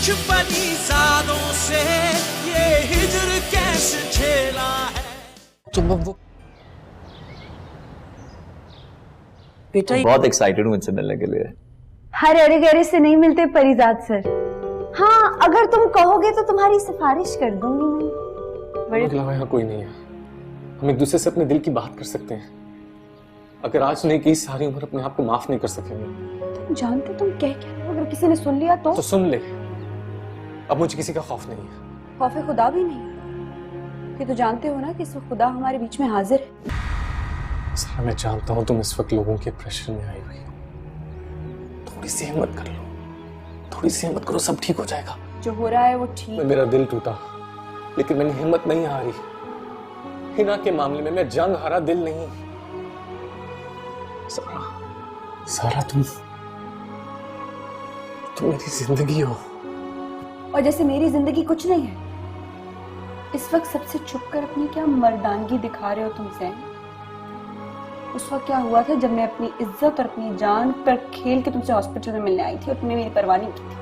कुछ पनीसादों से ये हिजर कैसे झेला है। तुम अब वो बेटा बहुत एक्साइटेड हूँ इनसे मिलने के लिए। हर अरे गहरे से नहीं मिलते परिजात सर। हाँ, अगर तुम कहोगे तो तुम्हारी सिफारिश कर दूंगी मैं। मेरे अलावा यहाँ कोई नहीं है। हम एक दूसरे से अपने दिल की बात कर सकते हैं। अगर आज नहीं की, सारी उम्र अपने आप को माफ नहीं कर सकेंगे। तुम जानते तुम कह क्या रहे हो? अगर किसी ने सुन लिया तो सुन ले। अब मुझे किसी का खौफ नहीं है। खौफे खुदा भी नहीं। कि तो जानते हो ना कि इस वक्त खुदा हमारे बीच में हाजिर है। सारा मैं जानता हूँ तुम इस वक्त लोगों के प्रेशर में आई हुई हो। थोड़ी सी हिम्मत कर लो, थोड़ी सी हिम्मत करो, सब ठीक हो जाएगा। जो हो रहा है वो ठीक। मेरा दिल टूटा, लेकिन मैंने हिम्मत नहीं हारी। हिना के मामले में मैं जंग हारा, दिल नहीं। सारा तुम मेरी जिंदगी हो। और जैसे मेरी जिंदगी कुछ नहीं है, इस वक्त सबसे छुप कर अपनी क्या मर्दानगी दिखा रहे हो तुम ज़ैन। उस वक्त क्या हुआ था जब मैं अपनी इज्जत और अपनी जान पर खेल के तुमसे हॉस्पिटल में मिलने आई थी और तुमने मेरी परवाह नहीं की थी।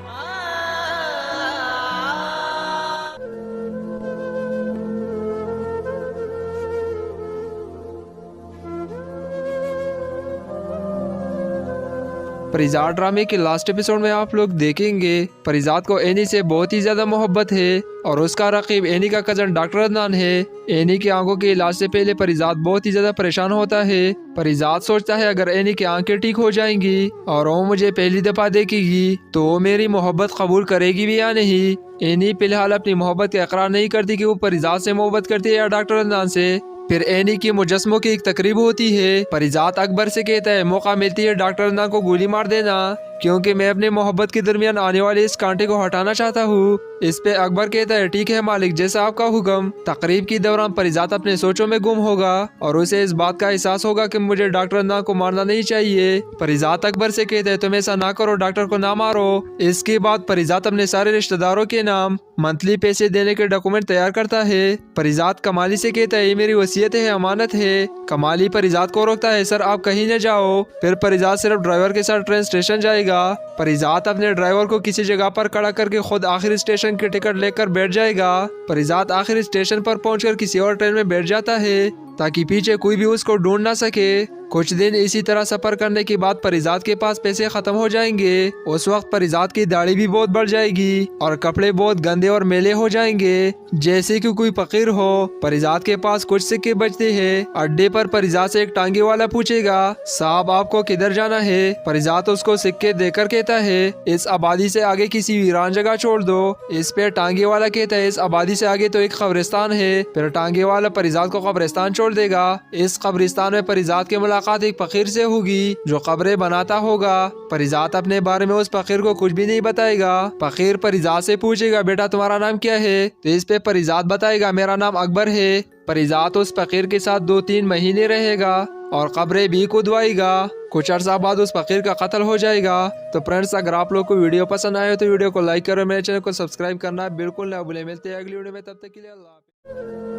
परिजात ड्रामे के लास्ट एपिसोड में आप लोग देखेंगे परिजात को एनी से बहुत ही ज्यादा मोहब्बत है और उसका रकीब एनी का कजन डॉक्टर अदनान है। एनी की आंखों के इलाज से पहले परिजात बहुत ही ज्यादा परेशान होता है। परिजात सोचता है अगर एनी की आंखें ठीक हो जाएंगी और वो मुझे पहली दफा देखेगी तो वो मेरी मोहब्बत कबूल करेगी भी या नहीं। एनी फिलहाल अपनी मोहब्बत का इकरार नहीं करती कि वो परिजात से मोहब्बत करती है या डॉक्टर अदनान से। फिर एनी की मुजस्मों की एक तकरीब होती है। परिजात अकबर से कहता है मौका मिलती है डॉक्टर अदनान को गोली मार देना, क्योंकि मैं अपने मोहब्बत के दरमियान आने वाले इस कांटे को हटाना चाहता हूँ। इस पे अकबर कहता है ठीक है मालिक, जैसा आपका हुक्म। तकरीब के दौरान परिजात अपने सोचों में गुम होगा और उसे इस बात का एहसास होगा कि मुझे डॉक्टर अदनान को मारना नहीं चाहिए। परिजात अकबर से कहते हैं तुम ऐसा ना करो, डॉक्टर को ना मारो। इसके बाद परिजात अपने सारे रिश्तेदारों के नाम मंथली पैसे देने के डॉक्यूमेंट तैयार करता है। परिजात कमाली से कहता है ये मेरी वसीयत है, अमानत है। कमाली परिजात को रोकता है सर आप कहीं न जाओ। फिर परिजात सिर्फ ड्राइवर के साथ ट्रेन स्टेशन जाएगा। परिजात अपने ड्राइवर को किसी जगह पर खड़ा करके खुद आखिरी स्टेशन की टिकट लेकर बैठ जाएगा। परिजात आखिरी स्टेशन पर पहुंचकर किसी और ट्रेन में बैठ जाता है ताकि पीछे कोई भी उसको ढूंढ ना सके। कुछ दिन इसी तरह सफर करने के बाद परिजात के पास पैसे खत्म हो जाएंगे। उस वक्त परिजात की दाढ़ी भी बहुत बढ़ जाएगी और कपड़े बहुत गंदे और मैले हो जाएंगे, जैसे कि कोई फकीर हो। परिजात के पास कुछ सिक्के बचते हैं। अड्डे पर परिजात से एक टांगे वाला पूछेगा साहब आपको किधर जाना है। परिजात उसको सिक्के देकर कहता है इस आबादी से आगे किसी वीरान जगह छोड़ दो। इस पे टांगे वाला कहता है इस आबादी से आगे तो एक कब्रिस्तान है। फिर टांगे वाला परिजात को कब्रिस्तान छोड़ देगा। इस कब्रिस्तान में परिजात के मुलाकात एक फकीर से होगी जो कब्रें बनाता होगा। परिजात अपने बारे में उस फकीर को कुछ भी नहीं बताएगा। फकीर परिजात से पूछेगा बेटा तुम्हारा नाम क्या है, तो इस पे परिजात बताएगा मेरा नाम अकबर है। परिजात उस फकीर के साथ 2-3 महीने रहेगा और कब्रें भी खुदवाएगा। कुछ अर्सा बाद उस फकीर का कत्ल हो जाएगा। तो फ्रेंड्स अगर आप लोग को वीडियो पसंद आए तो वीडियो को लाइक करो, मेरे चैनल को सब्सक्राइब करना बिल्कुल ना भूलें। मिलते हैं अगली वीडियो में, तब तक के लिए अल्लाह हाफिज़।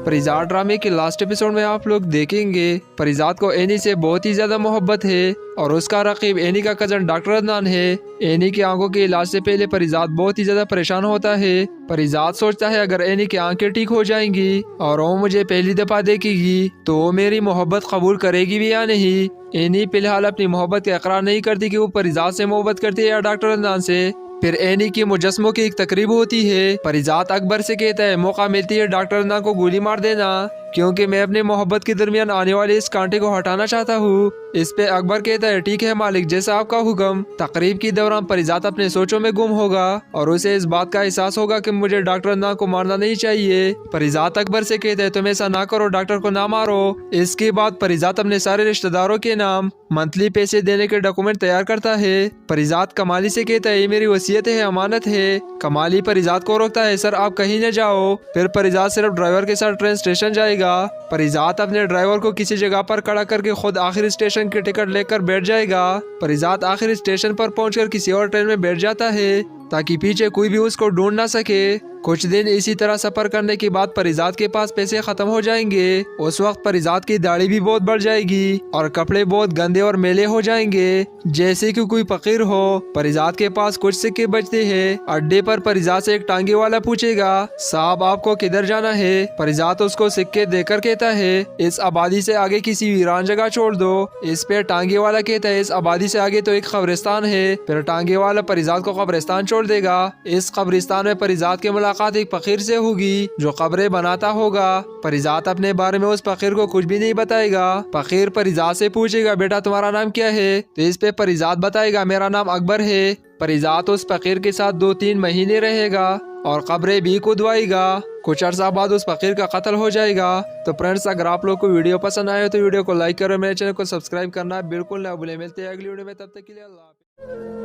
परिजात ड्रामे के लास्ट एपिसोड में आप लोग देखेंगे परिजात को एनी से बहुत ही ज्यादा मोहब्बत है और उसका रकीब एनी का कजन डॉक्टर अदनान है। एनी की आंखों के इलाज से पहले परिजात बहुत ही ज्यादा परेशान होता है। परिजात सोचता है अगर एनी की आंखें ठीक हो जाएंगी और वो मुझे पहली दफा देखेगी तो वो मेरी मोहब्बत कबूल करेगी भी या नहीं। एनी फिलहाल अपनी मोहब्बत का इकरार नहीं करती कि वो परिजात से मोहब्बत करती है या डॉक्टर अदनान से। फिर एनी की मुजस्मों की एक तकरीब होती है। परिजात अकबर से कहता है मौका मिलती है डॉक्टर अदनान को गोली मार देना, क्योंकि मैं अपने मोहब्बत के दरमियान आने वाले इस कांटे को हटाना चाहता हूँ। इस पे अकबर कहता है ठीक है मालिक, जैसा आपका हुक्म। तकरीब के दौरान परिजात अपने सोचों में गुम होगा और उसे इस बात का एहसास होगा कि मुझे डॉक्टर अदनान को मारना नहीं चाहिए। परिजात अकबर से कहता है तुम ऐसा ना करो, डॉक्टर को ना मारो। इसके बाद परिजात अपने सारे रिश्तेदारों के नाम मंथली पैसे देने के डॉक्यूमेंट तैयार करता है। परिजात कमाली से कहता है ये मेरी वसीयत है, अमानत है। कमाली परिजात को रोकता है सर आप कहीं न जाओ। फिर परिजात सिर्फ ड्राइवर के साथ ट्रेन स्टेशन जाएगा। परिजात अपने ड्राइवर को किसी जगह पर खड़ा करके खुद आखिरी स्टेशन की टिकट लेकर बैठ जाएगा। परिजात आखिरी स्टेशन पर पहुंचकर किसी और ट्रेन में बैठ जाता है। ताकि पीछे कोई भी उसको ढूंढ ना सके। कुछ दिन इसी तरह सफर करने के बाद परिजात के पास पैसे खत्म हो जाएंगे। उस वक्त परिजात की दाढ़ी भी बहुत बढ़ जाएगी और कपड़े बहुत गंदे और मैले हो जाएंगे, जैसे कि कोई फकीर हो। परिजात के पास कुछ सिक्के बचते हैं। अड्डे पर परिजात से एक टांगे वाला पूछेगा, साहब आपको किधर जाना है? परिजात उसको सिक्के देकर कहता है, इस आबादी से आगे किसी वीरान जगह छोड़ दो। इस पे टांगे वाला कहता है, इस आबादी से आगे तो एक कब्रिस्तान है। फिर टांगे वाला परिजात को कब्रिस्तान छोड़ देगा। इस कब्रिस्तान में परिजात के मुलाकात एक फकीर से होगी जो कब्रें बनाता होगा। परिजात अपने बारे में उस फकीर को कुछ भी नहीं बताएगा। फकीर परिजात से पूछेगा, बेटा तुम्हारा नाम क्या है? तो इस पे परिजात बताएगा, मेरा नाम अकबर है। परिजात उस फकीर के साथ 2-3 महीने रहेगा और कब्रें भी खुदवाएगा। कुछ अर्सा बाद उस फकीर का कत्ल हो जाएगा। तो फ्रेंड्स, अगर आप लोग को वीडियो पसंद आए तो वीडियो को लाइक करो, मेरे चैनल को सब्सक्राइब करना बिल्कुल ना भूलें। मिलते हैं अगली वीडियो में, तब तक के लिए अल्लाह हाफिज़।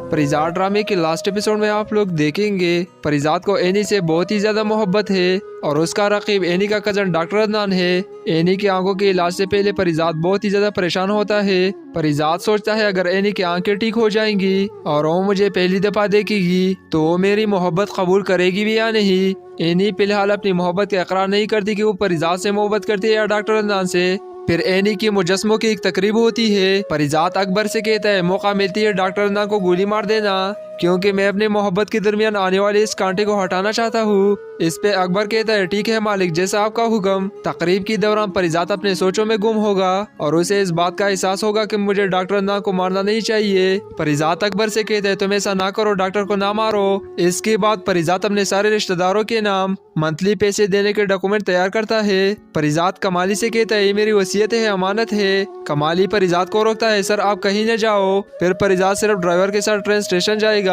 परिजात ड्रामे के लास्ट एपिसोड में आप लोग देखेंगे परिजात को एनी से बहुत ही ज्यादा मोहब्बत है और उसका रकीब एनी का कजन डॉक्टर अदनान है। एनी की आंखों के इलाज से पहले परिजात बहुत ही ज्यादा परेशान होता है। परिजात सोचता है अगर एनी की आंखें ठीक हो जाएंगी और वो मुझे पहली दफा देखेगी तो वो मेरी मोहब्बत कबूल करेगी भी या नहीं। एनी फिलहाल अपनी मोहब्बत का इकरार नहीं करती कि वो परिजात से मोहब्बत करती है या डॉक्टर अदनान से। फिर एनी की मुजस्मों की एक तकरीब होती है। परिजात अकबर से कहता है, मौका मिलती है डॉक्टर अदनान को गोली मार देना, क्योंकि मैं अपने मोहब्बत के दरमियान आने वाले इस कांटे को हटाना चाहता हूँ। इस पे अकबर कहता है, ठीक है मालिक, जैसा आपका हुक्म। तकरीब के दौरान परिजात अपने सोचों में गुम होगा और उसे इस बात का एहसास होगा कि मुझे डॉक्टर अदनान को मारना नहीं चाहिए। परिजात अकबर से कहता है, तुम ऐसा ना करो, डॉक्टर को ना मारो। इसके बाद परिजात अपने सारे रिश्तेदारों के नाम मंथली पैसे देने के डॉक्यूमेंट तैयार करता है। परिजात कमाली से कहता है, ये मेरी वसीयत है, अमानत है। कमाली परिजात को रोकता है, सर आप कहीं न जाओ। फिर परिजात सिर्फ ड्राइवर के साथ ट्रेन स्टेशन जाएगा।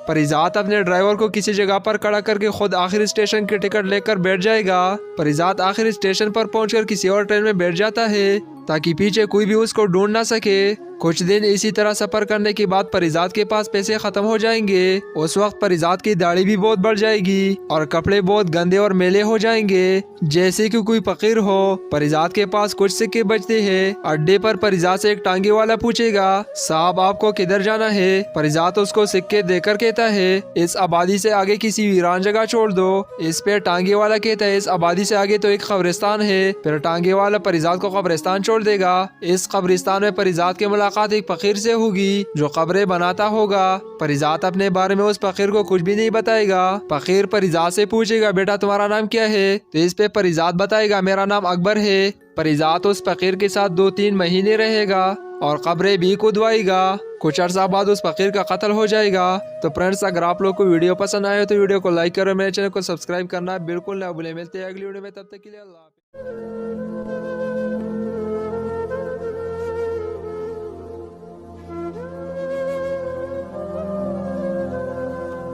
परिजात अपने ड्राइवर को किसी जगह पर खड़ा करके खुद आखिरी स्टेशन की टिकट लेकर बैठ जाएगा। परिजात आखिरी स्टेशन पर पहुंचकर किसी और ट्रेन में बैठ जाता है ताकि पीछे कोई भी उसको ढूंढ ना सके। कुछ दिन इसी तरह सफर करने के बाद परिजात के पास पैसे खत्म हो जाएंगे। उस वक्त परिजात की दाढ़ी भी बहुत बढ़ जाएगी और कपड़े बहुत गंदे और मैले हो जाएंगे, जैसे कि कोई फकीर हो। परिजात के पास कुछ सिक्के बचते हैं। अड्डे पर परिजात से एक टांगे वाला पूछेगा, साहब आपको किधर जाना है? परिजात उसको सिक्के देकर कहता है, इस आबादी से आगे किसी वीरान जगह छोड़ दो। इस पे टांगे वाला कहता है, इस आबादी से आगे तो एक कब्रिस्तान है। फिर टांगे वाला परिजात को कब्रिस्तान छोड़ देगा। इस कब्रिस्तान में परिजात के मुलाकात एक फकीर से होगी जो कब्रें बनाता होगा। परिजात अपने बारे में उस फकीर को कुछ भी नहीं बताएगा। फकीर परिजात से पूछेगा, बेटा तुम्हारा नाम क्या है? तो इस पे परिजात बताएगा, मेरा नाम अकबर है। परिजात उस फकीर के साथ 2-3 महीने रहेगा और कब्रें भी खुदवाएगा। कुछ अर्सा बाद उस फकीर का कत्ल हो जाएगा। तो फ्रेंड्स, अगर आप लोग को वीडियो पसंद आए तो वीडियो को लाइक करो, मेरे चैनल को सब्सक्राइब करना बिल्कुल ना भूलें। मिलते हैं अगली वीडियो में, तब तक के लिए अल्लाह हाफिज़।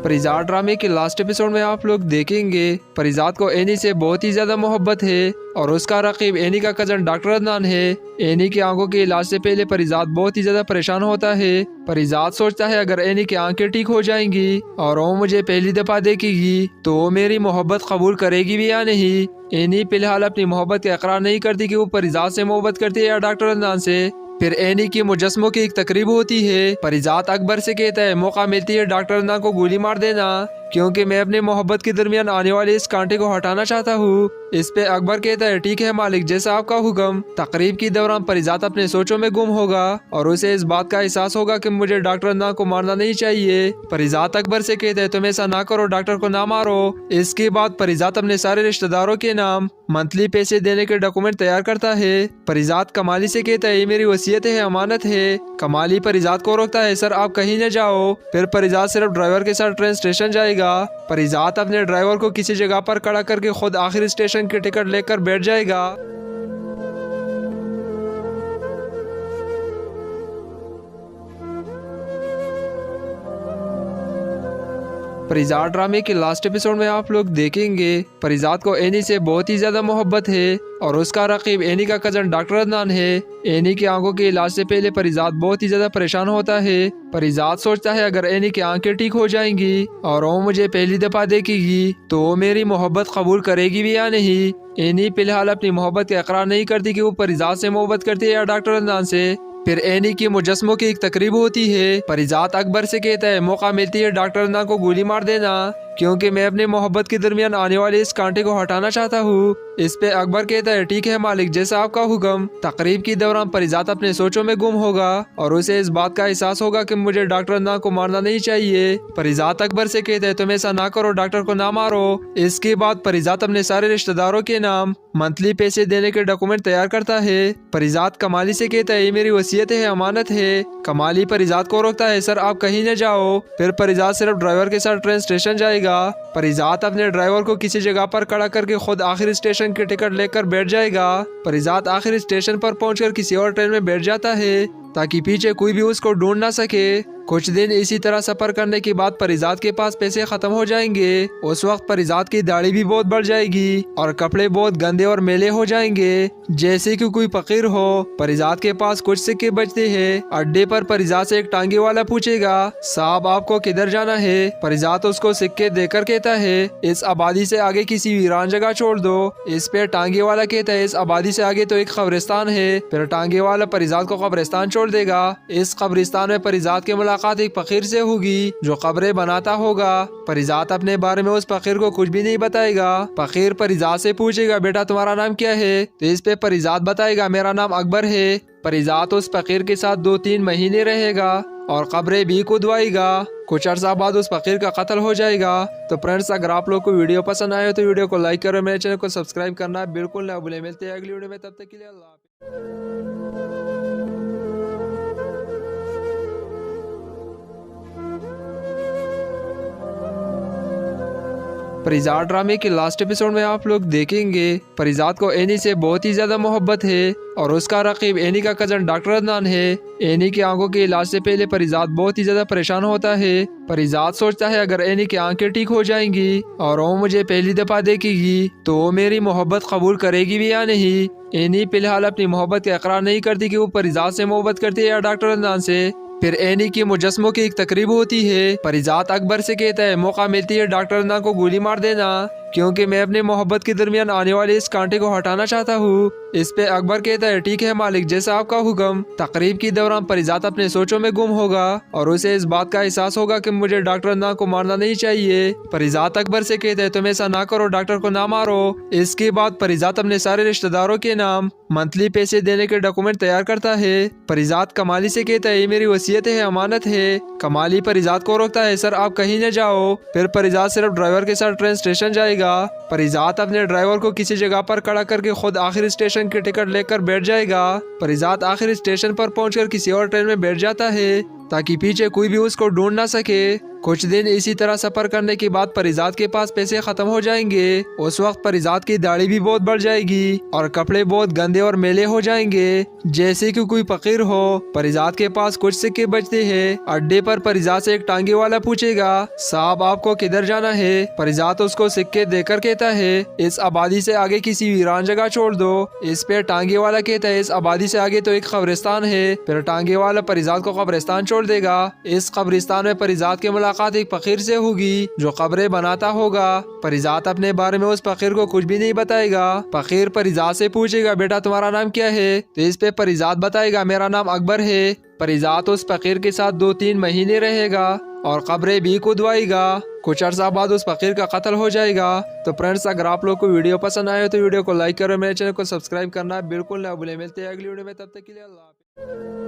परिजात ड्रामे के लास्ट एपिसोड में आप लोग देखेंगे परिजात को एनी से बहुत ही ज्यादा मोहब्बत है और उसका रकीब एनी का कजन डॉक्टर अदनान है। एनी की आंखों के इलाज से पहले परिजात बहुत ही ज्यादा परेशान होता है। परिजात सोचता है अगर एनी की आंखें ठीक हो जाएंगी और वो मुझे पहली दफा देखेगी तो वो मेरी मोहब्बत कबूल करेगी भी या नहीं। एनी फिलहाल अपनी मोहब्बत का इकरार नहीं करती कि वो परिजात से मोहब्बत करती है या डॉक्टर अदनान से। फिर एनी की मुजस्मों की एक तकरीब होती है। परिजात अकबर से कहता है, मौका मिलती है डॉक्टर अदनान को गोली मार देना, क्योंकि मैं अपने मोहब्बत के दरमियान आने वाले इस कांटे को हटाना चाहता हूँ। इस पे अकबर कहता है, ठीक है मालिक, जैसा आपका हुक्म। तकरीब के दौरान परिजात अपने सोचों में गुम होगा और उसे इस बात का एहसास होगा कि मुझे डॉक्टर अदनान को मारना नहीं चाहिए। परिजात अकबर से कहता है, तुम ऐसा ना करो, डॉक्टर को ना मारो। इसके बाद परिजात अपने सारे रिश्तेदारों के नाम मंथली पैसे देने के डॉक्यूमेंट तैयार करता है। परिजात कमाली से कहता है, ये मेरी वसीयत है, अमानत है। कमाली परिजात को रोकता है, सर आप कहीं न जाओ। फिर परिजात सिर्फ ड्राइवर के साथ ट्रेन स्टेशन जाएगा। परिजात अपने ड्राइवर को किसी जगह पर खड़ा करके खुद आखिरी स्टेशन की टिकट लेकर बैठ जाएगा। परिजात ड्रामे के लास्ट एपिसोड में आप लोग देखेंगे परिजात को एनी से बहुत ही ज्यादा मोहब्बत है और उसका रकीब एनी का कजन डॉक्टर अदनान है। एनी की आंखों के इलाज से पहले परिजात बहुत ही ज्यादा परेशान होता है। परिजात सोचता है अगर एनी की आंखें ठीक हो जाएंगी और वो मुझे पहली दफा देखेगी तो वो मेरी मोहब्बत कबूल करेगी भी या नहीं। एनी फिलहाल अपनी मोहब्बत का इकरार नहीं करती कि वो परिजात से मोहब्बत करती है या डॉक्टर अदनान से। फिर एनी की मुजस्मों की एक तकरीब होती है। परिजात अकबर से कहता है मौका मिलती है डॉक्टर अदनान को गोली मार देना, क्योंकि मैं अपने मोहब्बत के दरमियान आने वाले इस कांटे को हटाना चाहता हूँ। इस पे अकबर कहता है ठीक है मालिक, जैसा आपका हुक्म। तकरीब के दौरान परिजात अपने सोचों में गुम होगा और उसे इस बात का एहसास होगा कि मुझे डॉक्टर अदनान को मारना नहीं चाहिए। परिजात अकबर से कहता है तुम ऐसा ना करो, डॉक्टर को ना मारो। इसके बाद परिजात अपने सारे रिश्तेदारों के नाम मंथली पैसे देने के डॉक्यूमेंट तैयार करता है। परिजात कमाली से कहता है ये मेरी वसीयत है, अमानत है। कमाली परिजात को रोकता है सर आप कहीं न जाओ। फिर परिजात सिर्फ ड्राइवर के साथ ट्रेन स्टेशन जाएगा। परिजात अपने ड्राइवर को किसी जगह पर खड़ा करके खुद आखिरी स्टेशन की टिकट लेकर बैठ जाएगा। परिजात आखिरी स्टेशन पर पहुंचकर किसी और ट्रेन में बैठ जाता है ताकि पीछे कोई भी उसको ढूंढ ना सके। कुछ दिन इसी तरह सफर करने के बाद परिजात के पास पैसे खत्म हो जाएंगे। उस वक्त परिजात की दाढ़ी भी बहुत बढ़ जाएगी और कपड़े बहुत गंदे और मैले हो जाएंगे, जैसे कि कोई फकीर हो। परिजात के पास कुछ सिक्के बचते हैं। अड्डे पर परिजात से एक टांगे वाला पूछेगा साहब आपको किधर जाना है। परिजात उसको सिक्के देकर कहता है इस आबादी से आगे किसी वीरान जगह छोड़ दो। इस पे टांगे वाला कहता है इस आबादी से आगे तो एक कब्रिस्तान है। फिर टांगे वाला परिजात को कब्रिस्तान छोड़ देगा। इस कब्रिस्तान में परिजात की मुलाकात एक फकीर से होगी जो कब्रें बनाता होगा। परिजात अपने बारे में उस फकीर को कुछ भी नहीं बताएगा। फकीर परिजात से पूछेगा बेटा तुम्हारा नाम क्या है, तो इस पे परिजात बताएगा मेरा नाम अकबर है। परिजात उस फकीर के साथ 2-3 महीने रहेगा और कब्रें भी खुदवाएगा। कुछ अर्सा बाद उस फकीर का कत्ल हो जाएगा। तो फ्रेंड्स अगर आप लोग को वीडियो पसंद आए तो वीडियो को लाइक करो, मेरे चैनल को सब्सक्राइब करना बिल्कुल ना भूलें। मिलते हैं अगली वीडियो में, तब तक के लिए अल्लाह हाफ़िज़। परिजात ड्रामे के लास्ट एपिसोड में आप लोग देखेंगे परिजात को एनी से बहुत ही ज्यादा मोहब्बत है और उसका रकीब एनी का कजन डॉक्टर अदनान है। एनी की आंखों के इलाज से पहले परिजात बहुत ही ज्यादा परेशान होता है। परिजात सोचता है अगर एनी की आंखें ठीक हो जाएंगी और वो मुझे पहली दफा देखेगी तो वो मेरी मोहब्बत कबूल करेगी भी या नहीं। एनी फिलहाल अपनी मोहब्बत का इकरार नहीं करती कि वो परिजात से मोहब्बत करती है या डॉक्टर अदनान से। फिर एनी की मुजस्मों की एक तकरीब होती है। परिजात अकबर से कहता है मौका मिलती है डॉक्टर अदनान को गोली मार देना, क्योंकि मैं अपने मोहब्बत के दरमियान आने वाले इस कांटे को हटाना चाहता हूँ। इस पे अकबर कहता है ठीक है मालिक, जैसा आपका हुक्म। तकरीब के दौरान परिजात अपने सोचों में गुम होगा और उसे इस बात का एहसास होगा कि मुझे डॉक्टर अदनान को मारना नहीं चाहिए। परिजात अकबर से कहता है तुम ऐसा ना करो, डॉक्टर को ना मारो। इसके बाद परिजात अपने सारे रिश्तेदारों के नाम मंथली पैसे देने के डॉक्यूमेंट तैयार करता है। परिजात कमाली से कहता है ये मेरी वसीयत है, अमानत है। कमाली परिजात को रोकता है सर आप कहीं न जाओ। फिर परिजात सिर्फ ड्राइवर के साथ ट्रेन स्टेशन जाएगा। परिजात अपने ड्राइवर को किसी जगह पर खड़ा करके खुद आखिरी स्टेशन की टिकट लेकर बैठ जाएगा। परिजात आखिरी स्टेशन पर पहुंचकर किसी और ट्रेन में बैठ जाता है ताकि पीछे कोई भी उसको ढूंढ ना सके। कुछ दिन इसी तरह सफर करने के बाद परिजात के पास पैसे खत्म हो जाएंगे। उस वक्त परिजात की दाढ़ी भी बहुत बढ़ जाएगी और कपड़े बहुत गंदे और मैले हो जाएंगे, जैसे कि कोई फकीर हो। परिजात के पास कुछ सिक्के बचते हैं। अड्डे पर परिजात से एक टांगे वाला पूछेगा साहब आपको किधर जाना है। परिजात उसको सिक्के देकर कहता है इस आबादी से आगे किसी वीरान जगह छोड़ दो। इस पे टांगे वाला कहता है इस आबादी से आगे तो एक कब्रिस्तान है। फिर टांगे वाला परिजात को कब्रिस्तान छोड़ देगा। इस कब्रिस्तान में परिजात के मुलाकात एक फकीर से होगी जो कब्रें बनाता होगा। परिजात अपने बारे में उस फकीर को कुछ भी नहीं बताएगा। फकीर परिजात से पूछेगा बेटा तुम्हारा नाम क्या है, तो इस पे परिजात बताएगा मेरा नाम अकबर है। परिजात उस फकीर के साथ 2-3 महीने रहेगा और कब्रें भी खुदवाएगा। कुछ अर्सा बाद उस फकीर का कत्ल हो जाएगा। तो फ्रेंड्स अगर आप लोग को वीडियो पसंद आए तो वीडियो को लाइक करो, मेरे चैनल को सब्सक्राइब करना बिल्कुल ना भूलें। मिलते हैं अगली वीडियो में, तब तक के लिए अल्लाह हाफ़िज़।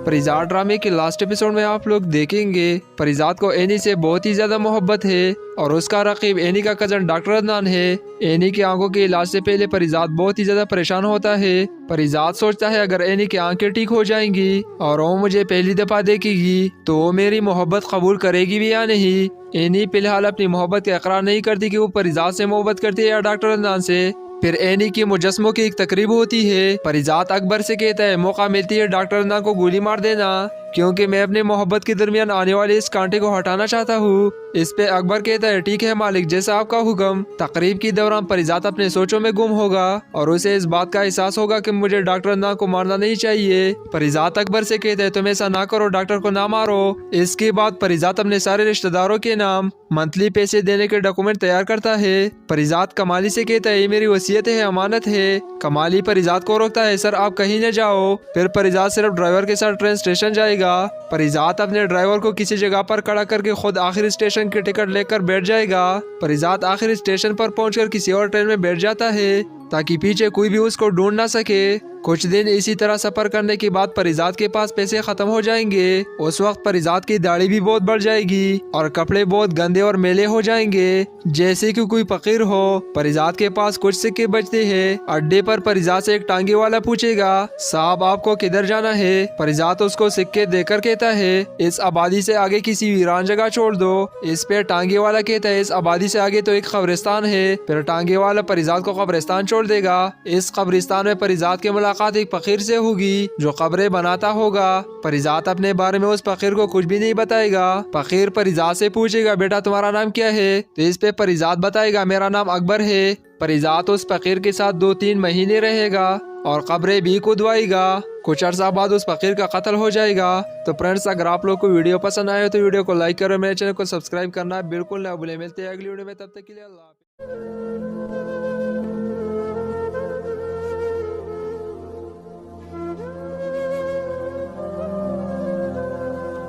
परिजात ड्रामे के लास्ट एपिसोड में आप लोग देखेंगे परिजात को एनी से बहुत ही ज्यादा मोहब्बत है और उसका रकीब एनी का कजन डॉक्टर अदनान है। एनी की आंखों के इलाज से पहले परिजात बहुत ही ज्यादा परेशान होता है। परिजात सोचता है अगर एनी की आंखें ठीक हो जाएंगी और वो मुझे पहली दफा देखेगी तो वो मेरी मोहब्बत कबूल करेगी भी या नहीं। एनी फिलहाल अपनी मोहब्बत का इकरार नहीं करती कि वो परिजात से मोहब्बत करती है या डॉक्टर अदनान से। फिर एनी की मुजस्मों की एक तकरीब होती है। परिजात अकबर से कहता है मौका मिलती है डॉक्टर अदनान को गोली मार देना, क्योंकि मैं अपने मोहब्बत के दरमियान आने वाले इस कांटे को हटाना चाहता हूँ। इस पे अकबर कहता है ठीक है मालिक, जैसा आपका हुक्म। तकरीब के दौरान परिजात अपने सोचों में गुम होगा और उसे इस बात का एहसास होगा कि मुझे डॉक्टर अदनान को मारना नहीं चाहिए। परिजात अकबर से कहता है तुम ऐसा ना करो, डॉक्टर को ना मारो। इसके बाद परिजात अपने सारे रिश्तेदारों के नाम मंथली पैसे देने के डॉक्यूमेंट तैयार करता है। परिजात कमाली से कहता है ये मेरी वसीयत है, अमानत है। कमाली परिजात को रोकता है सर आप कहीं न जाओ। फिर परिजात सिर्फ ड्राइवर के साथ ट्रेन स्टेशन जाएगा। परिजात अपने ड्राइवर को किसी जगह पर खड़ा करके खुद आखिरी स्टेशन की टिकट लेकर बैठ जाएगा। परिजात आखिरी स्टेशन पर पहुंचकर किसी और ट्रेन में बैठ जाता है ताकि पीछे कोई भी उसको ढूंढ ना सके। कुछ दिन इसी तरह सफर करने के बाद परिजात के पास पैसे खत्म हो जाएंगे। उस वक्त परिजात की दाढ़ी भी बहुत बढ़ जाएगी और कपड़े बहुत गंदे और मैले हो जाएंगे, जैसे कि कोई फकीर हो। परिजात के पास कुछ सिक्के बचते हैं। अड्डे पर परिजात से एक टांगे वाला पूछेगा साहब आपको किधर जाना है। परिजात उसको सिक्के देकर कहता है इस आबादी से आगे किसी वीरान जगह छोड़ दो। इस पे टांगे वाला कहता है इस आबादी से आगे तो एक कब्रिस्तान है। फिर टांगे वाला परिजात को कब्रिस्तान छोड़ देगा। इस कब्रिस्तान में परिजात की मुलाकात एक फकीर से होगी जो कब्रें बनाता होगा। परिजात अपने बारे में उस फकीर को कुछ भी नहीं बताएगा। फकीर परिजात से पूछेगा बेटा तुम्हारा नाम क्या है, तो इस पे परिजात बताएगा मेरा नाम अकबर है। परिजात उस फकीर के साथ 2-3 महीने रहेगा और कब्रें भी खुदवाएगा। कुछ अर्सा बाद उस फकीर का कत्ल हो जाएगा। तो फ्रेंड्स अगर आप लोग को वीडियो पसंद आए तो वीडियो को लाइक करो, मेरे चैनल को सब्सक्राइब करना बिल्कुल ना भूलें। मिलते हैं अगली वीडियो में, तब तक के लिए अल्लाह हाफ़िज़।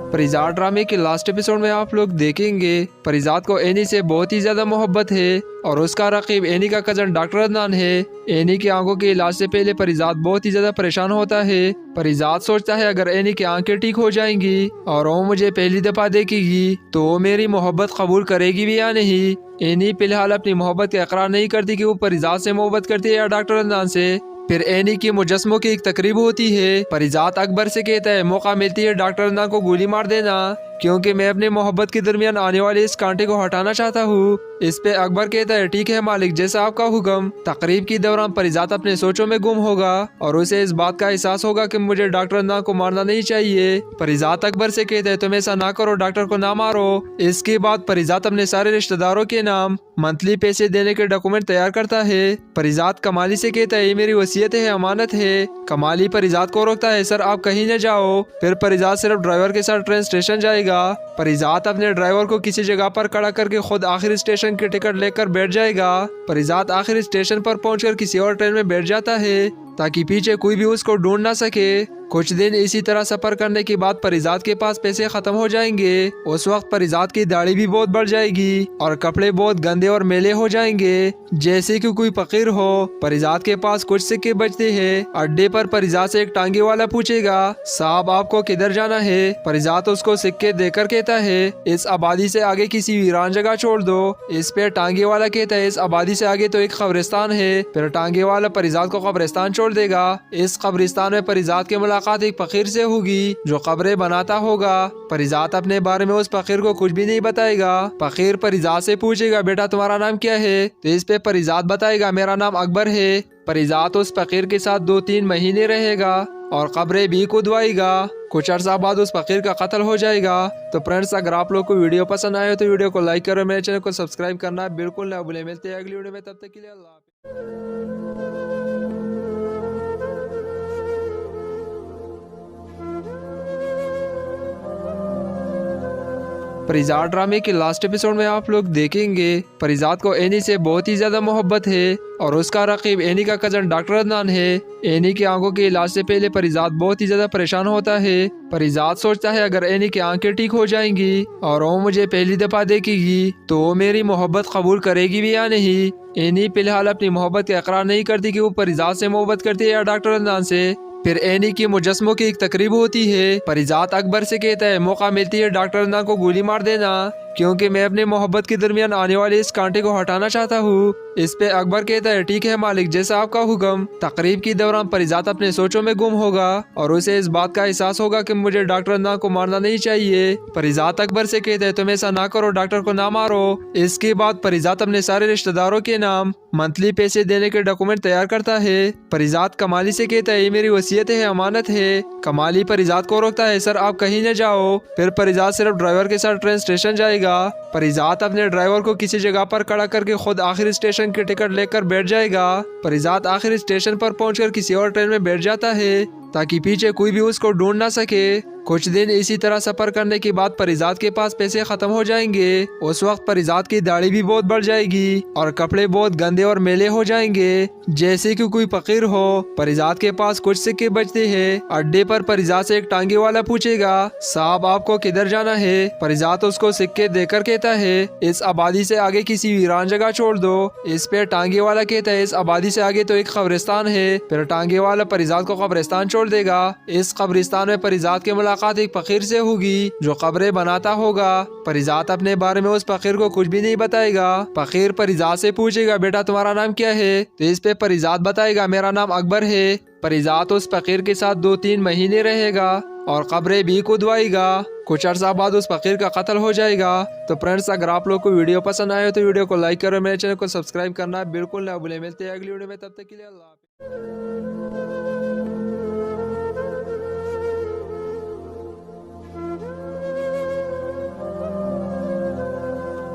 परिजात ड्रामे के लास्ट एपिसोड में आप लोग देखेंगे परिजात को एनी से बहुत ही ज्यादा मोहब्बत है और उसका रकीब एनी का कजन डॉक्टर अदनान है। एनी की आंखों के इलाज से पहले परिजात बहुत ही ज्यादा परेशान होता है। परिजात सोचता है अगर एनी की आंखें ठीक हो जाएंगी और वो मुझे पहली दफा देखेगी तो वो मेरी मोहब्बत कबूल करेगी भी या नहीं। एनी फिलहाल अपनी मोहब्बत का इकरार नहीं करती कि वो परिजात से मोहब्बत करती है या डॉक्टर अदनान से। फिर एनी की मुजस्मों की एक तकरीब होती है। परिजात अकबर से कहता है मौका मिलती है डॉक्टर अदनान को गोली मार देना, क्योंकि मैं अपने मोहब्बत के दरमियान आने वाले इस कांटे को हटाना चाहता हूँ। इस पे अकबर कहता है ठीक है मालिक, जैसा आपका हुक्म। तकरीब के दौरान परिजात अपने सोचों में गुम होगा और उसे इस बात का एहसास होगा कि मुझे डॉक्टर अदनान को मारना नहीं चाहिए। परिजात अकबर से कहता है तुम ऐसा ना करो, डॉक्टर को ना मारो। इसके बाद परिजात अपने सारे रिश्तेदारों के नाम मंथली पैसे देने के डॉक्यूमेंट तैयार करता है। परिजात कमाली से कहता है ये मेरी वसीयत है, अमानत है। कमाली परिजात को रोकता है सर आप कहीं न जाओ। फिर परिजात सिर्फ ड्राइवर के साथ ट्रेन स्टेशन जाएगा। परिजात अपने ड्राइवर को किसी जगह पर खड़ा करके खुद आखिरी स्टेशन की टिकट लेकर बैठ जाएगा। परिजात आखिरी स्टेशन पर पहुंचकर किसी और ट्रेन में बैठ जाता है ताकि पीछे कोई भी उसको ढूंढ ना सके। कुछ दिन इसी तरह सफर करने के बाद परिजात के पास पैसे खत्म हो जाएंगे। उस वक्त परिजात की दाढ़ी भी बहुत बढ़ जाएगी और कपड़े बहुत गंदे और मैले हो जाएंगे, जैसे कि कोई फकीर हो। परिजात के पास कुछ सिक्के बचते हैं। अड्डे पर परिजात से एक टांगे वाला पूछेगा साहब आपको किधर जाना है। परिजात उसको सिक्के देकर कहता है इस आबादी से आगे किसी वीरान जगह छोड़ दो। इस पे टांगे वाला कहता है इस आबादी से आगे तो एक कब्रिस्तान है। फिर टांगे वाला परिजात को कब्रिस्तान छोड़ देगा। इस कब्रिस्तान में परिजात के मुलाकात एक फकीर से होगी जो कब्रें बनाता होगा। परिजात अपने बारे में उस फकीर को कुछ भी नहीं बताएगा। फकीर परिजात से पूछेगा बेटा तुम्हारा नाम क्या है, तो इस पे परिजात बताएगा मेरा नाम अकबर है। परिजात उस फकीर के साथ 2-3 महीने रहेगा और कब्रें भी खुदवाएगा। कुछ अर्सा बाद उस फकीर का कत्ल हो जाएगा। तो फ्रेंड्स अगर आप लोग को वीडियो पसंद आए तो वीडियो को लाइक करो, मेरे चैनल को सब्सक्राइब करना बिल्कुल ना भूलें। मिलते हैं अगली वीडियो में, तब तक के लिए अल्लाह हाफ़िज़। परिजात ड्रामे के लास्ट एपिसोड में आप लोग देखेंगे परिजात को एनी से बहुत ही ज्यादा मोहब्बत है और उसका रकीब एनी का कजन डॉक्टर अदनान है। एनी की आंखों के इलाज से पहले परिजात बहुत ही ज्यादा परेशान होता है। परिजात सोचता है अगर एनी की आंखें ठीक हो जाएंगी और वो मुझे पहली दफा देखेगी तो वो मेरी मोहब्बत कबूल करेगी भी या नहीं। एनी फिलहाल अपनी मोहब्बत का इकरार नहीं करती कि वो परिजात से मोहब्बत करती है या डॉक्टर अदनान से। फिर एनी की मुजस्मों की एक तकरीब होती है। परिजात अकबर से कहता है मौका मिलती है डॉक्टर अदनान को गोली मार देना, क्योंकि मैं अपने मोहब्बत के दरमियान आने वाले इस कांटे को हटाना चाहता हूँ। इस पे अकबर कहता है ठीक है मालिक, जैसा आपका हुक्म। तकरीब के दौरान परिजात अपने सोचों में गुम होगा और उसे इस बात का एहसास होगा कि मुझे डॉक्टर अदनान को मारना नहीं चाहिए। परिजात अकबर से कहता है तुम ऐसा ना करो, डॉक्टर को ना मारो। इसके बाद परिजात अपने सारे रिश्तेदारों के नाम मंथली पैसे देने के डॉक्यूमेंट तैयार करता है। परिजात कमाली से कहता है ये मेरी वसीयत है, अमानत है। कमाली परिजात को रोकता है सर आप कहीं न जाओ। फिर परिजात सिर्फ ड्राइवर के साथ ट्रेन स्टेशन जाएगा। परिजात अपने ड्राइवर को किसी जगह पर खड़ा करके खुद आखिरी स्टेशन की टिकट लेकर बैठ जाएगा। परिजात आखिरी स्टेशन पर पहुंचकर किसी और ट्रेन में बैठ जाता है ताकि पीछे कोई भी उसको ढूंढ ना सके। कुछ दिन इसी तरह सफर करने के बाद परिजात के पास पैसे खत्म हो जाएंगे। उस वक्त परिजात की दाढ़ी भी बहुत बढ़ जाएगी और कपड़े बहुत गंदे और मैले हो जाएंगे, जैसे कि कोई फकीर हो। परिजात के पास कुछ सिक्के बचते हैं। अड्डे पर परिजात से एक टांगे वाला पूछेगा साहब आपको किधर जाना है। परिजात उसको सिक्के देकर कहता है इस आबादी से आगे किसी वीरान जगह छोड़ दो। इस पे टांगे वाला कहता है इस आबादी से आगे तो एक कब्रिस्तान है। फिर टांगे वाला परिजात को कब्रिस्तान छोड़ देगा। इस कब्रिस्तान में परिजात की मुलाकात एक फकीर से होगी जो कब्रें बनाता होगा। परिजात अपने बारे में उस फकीर को कुछ भी नहीं बताएगा। फकीर परिजात से पूछेगा बेटा तुम्हारा नाम क्या है, तो इस पे परिजात बताएगा मेरा नाम अकबर है। परिजात उस फकीर के साथ 2-3 महीने रहेगा और कब्रें भी खुदवाएगा। कुछ अर्सा बाद उस फकीर का कत्ल हो जाएगा। तो फ्रेंड्स अगर आप लोग को वीडियो पसंद आए तो वीडियो को लाइक करो, मेरे चैनल को सब्सक्राइब करना बिल्कुल ना भूलें। मिलते हैं अगली वीडियो में, तब तक के लिए अल्लाह हाफ़िज़।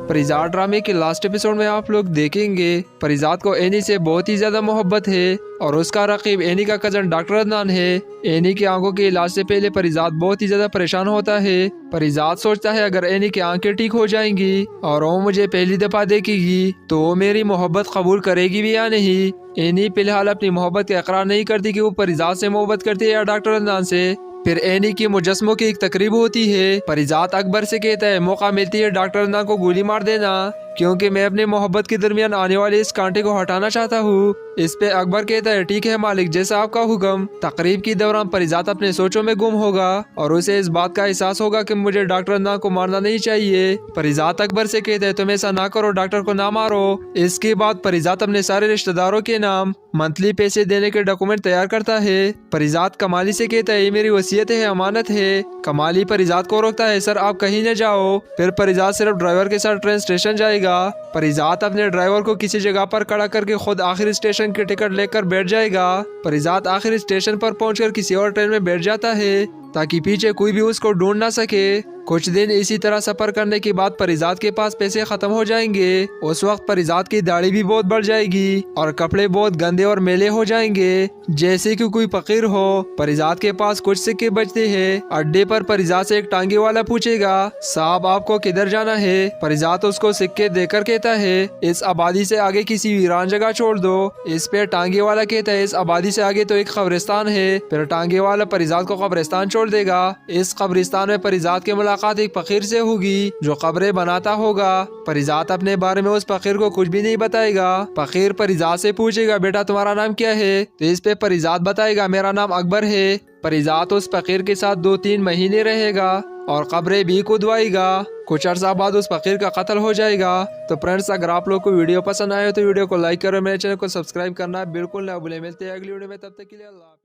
परिजात ड्रामे के लास्ट एपिसोड में आप लोग देखेंगे परिजात को एनी से बहुत ही ज्यादा मोहब्बत है और उसका रकीब एनी का कजन डॉक्टर अदनान है। एनी की आंखों के इलाज से पहले परिजात बहुत ही ज्यादा परेशान होता है। परिजात सोचता है अगर एनी की आंखें ठीक हो जाएंगी और वो मुझे पहली दफा देखेगी तो वो मेरी मोहब्बत कबूल करेगी भी या नहीं। एनी फिलहाल अपनी मोहब्बत का इकरार नहीं करती कि वो परिजात से मोहब्बत करती है या डॉक्टर अदनान से। फिर एनी की मुजस्मों की एक तकरीब होती है। परिजात अकबर से कहता है मौका मिलती है डॉक्टर अदनान को गोली मार देना, क्योंकि मैं अपने मोहब्बत के दरमियान आने वाले इस कांटे को हटाना चाहता हूँ। इस पे अकबर कहता है ठीक है मालिक, जैसा आपका हुक्म। तकरीब के दौरान परिजात अपने सोचों में गुम होगा और उसे इस बात का एहसास होगा कि मुझे डॉक्टर अदनान को मारना नहीं चाहिए। परिजात अकबर से कहता है तुम ऐसा ना करो, डॉक्टर को ना मारो। इसके बाद परिजात अपने सारे रिश्तेदारों के नाम मंथली पैसे देने के डॉक्यूमेंट तैयार करता है। परिजात कमाली से कहता है ये मेरी वसीयत है, अमानत है। कमाली परिजात को रोकता है सर आप कहीं न जाओ। फिर परिजात सिर्फ ड्राइवर के साथ ट्रेन स्टेशन जाएगा। परिजात अपने ड्राइवर को किसी जगह पर खड़ा करके खुद आखिरी स्टेशन की टिकट लेकर बैठ जाएगा। परिजात आखिरी स्टेशन पर पहुंचकर किसी और ट्रेन में बैठ जाता है ताकि पीछे कोई भी उसको ढूंढ ना सके। कुछ दिन इसी तरह सफर करने के बाद परिजात के पास पैसे खत्म हो जाएंगे। उस वक्त परिजात की दाढ़ी भी बहुत बढ़ जाएगी और कपड़े बहुत गंदे और मैले हो जाएंगे, जैसे कि कोई फकीर हो। परिजात के पास कुछ सिक्के बचते हैं। अड्डे पर परिजात से एक टांगे वाला पूछेगा साहब आपको किधर जाना है। परिजात उसको सिक्के देकर कहता है इस आबादी से आगे किसी वीरान जगह छोड़ दो। इस पे टांगे वाला कहता है इस आबादी से आगे तो एक कब्रिस्तान है। फिर टांगे वाला परिजात को कब्रिस्तान छोड़ देगा। इस कब्रिस्तान में परिजात के मुलाकात एक फकीर से होगी जो कब्रें बनाता होगा। परिजात अपने बारे में उस फकीर को कुछ भी नहीं बताएगा। फकीर परिजात से पूछेगा बेटा तुम्हारा नाम क्या है, तो इस पे परिजात बताएगा मेरा नाम अकबर है। परिजात उस फकीर के साथ 2-3 महीने रहेगा और कब्रें भी खुदवाएगा। कुछ अर्सा बाद उस फकीर का कत्ल हो जाएगा। तो फ्रेंड्स अगर आप लोग को वीडियो पसंद आए तो वीडियो को लाइक करो, मेरे चैनल को सब्सक्राइब करना बिल्कुल ना भूलें। मिलते हैं अगली वीडियो में, तब तक के लिए अल्लाह हाफ़िज़।